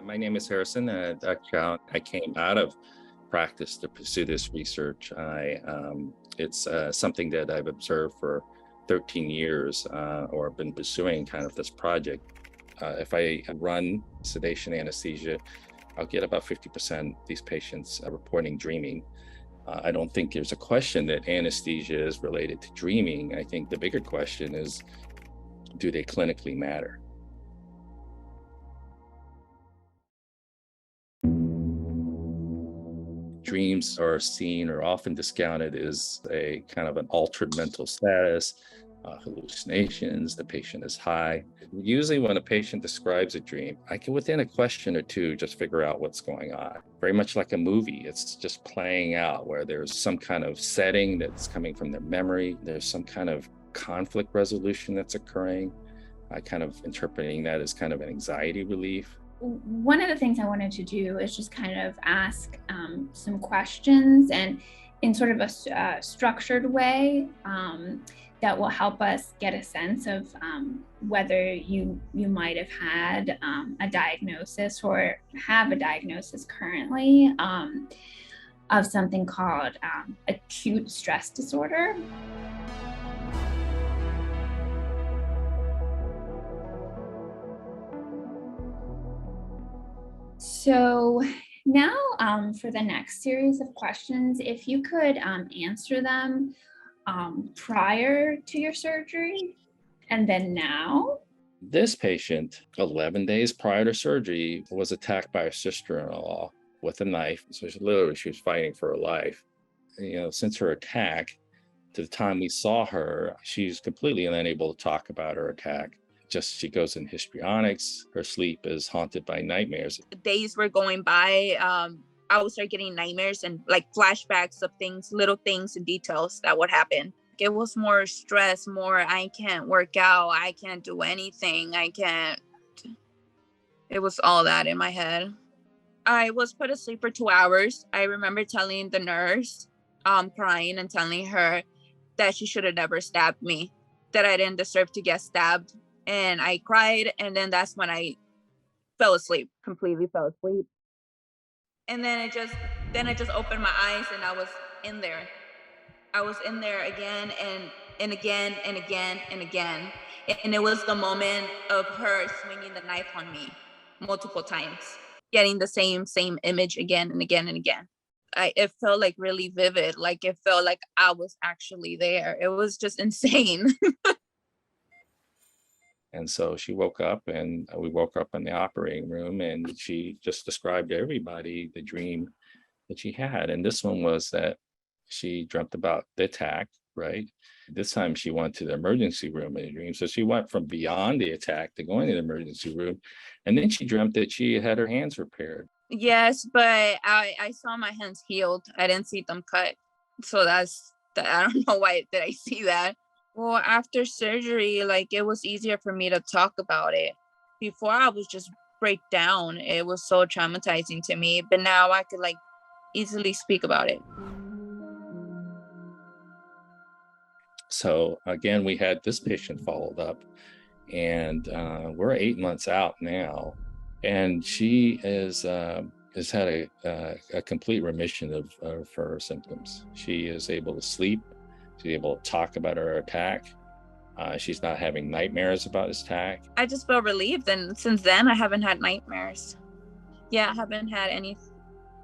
My name is Harrison at Chow. I came out of practice to pursue this research. It's something that I've observed for 13 years or been pursuing kind of this project. If I run sedation anesthesia, I'll get about 50% of these patients reporting dreaming. I don't think there's a question that anesthesia is related to dreaming. I think the bigger question is, do they clinically matter? Dreams are seen or often discounted as a kind of an altered mental status, hallucinations, the patient is high. Usually when a patient describes a dream, I can within a question or two just figure out what's going on. Very much like a movie, it's just playing out where there's some kind of setting that's coming from their memory. There's some kind of conflict resolution that's occurring. I kind of interpreting that as kind of an anxiety relief. One of the things I wanted to do is just kind of ask some questions and in sort of a structured way that will help us get a sense of whether you might have had a diagnosis or have a diagnosis currently of something called acute stress disorder. So now for the next series of questions, if you could answer them prior to your surgery and then now. This patient, 11 days prior to surgery, was attacked by her sister-in-law with a knife. So she was fighting for her life. Since her attack, to the time we saw her, she's completely unable to talk about her attack. She goes in histrionics. Her sleep is haunted by nightmares. Days were going by. I would start getting nightmares and like flashbacks of things, little things and details that would happen. It was more stress, more I can't work out, I can't do anything, it was all that in my head. I was put asleep for 2 hours. I remember telling the nurse, crying and telling her that she should have never stabbed me, that I didn't deserve to get stabbed. And I cried, and then that's when I completely fell asleep. And then I just opened my eyes and I was in there. I was in there again and again and again and again. And it was the moment of her swinging the knife on me multiple times, getting the same image again and again and again. It felt like really vivid, like it felt like I was actually there. It was just insane. And so she woke up and we woke up in the operating room and she just described to everybody the dream that she had. And this one was that she dreamt about the attack, right? This time she went to the emergency room in a dream. So she went from beyond the attack to going to the emergency room. And then she dreamt that she had her hands repaired. Yes, but I saw my hands healed. I didn't see them cut. So I don't know why did I see that. Well, after surgery, it was easier for me to talk about it. Before I was just break down. It was so traumatizing to me, but now I could easily speak about it. So again, we had this patient followed up and we're 8 months out now. And she has had a complete remission of her symptoms. She is able to sleep. She's able to talk about her attack. She's not having nightmares about this attack. I just feel relieved, and since then I haven't had nightmares. Yeah, I haven't had any.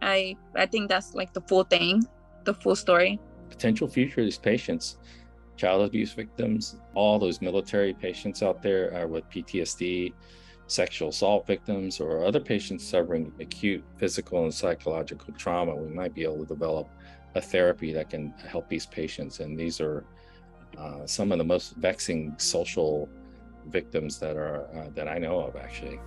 I think that's the full thing, the full story. Potential future of these patients, child abuse victims, all those military patients out there with PTSD, sexual assault victims, or other patients suffering acute physical and psychological trauma. We might be able to develop a therapy that can help these patients. And these are some of the most vexing social victims that I know of, actually.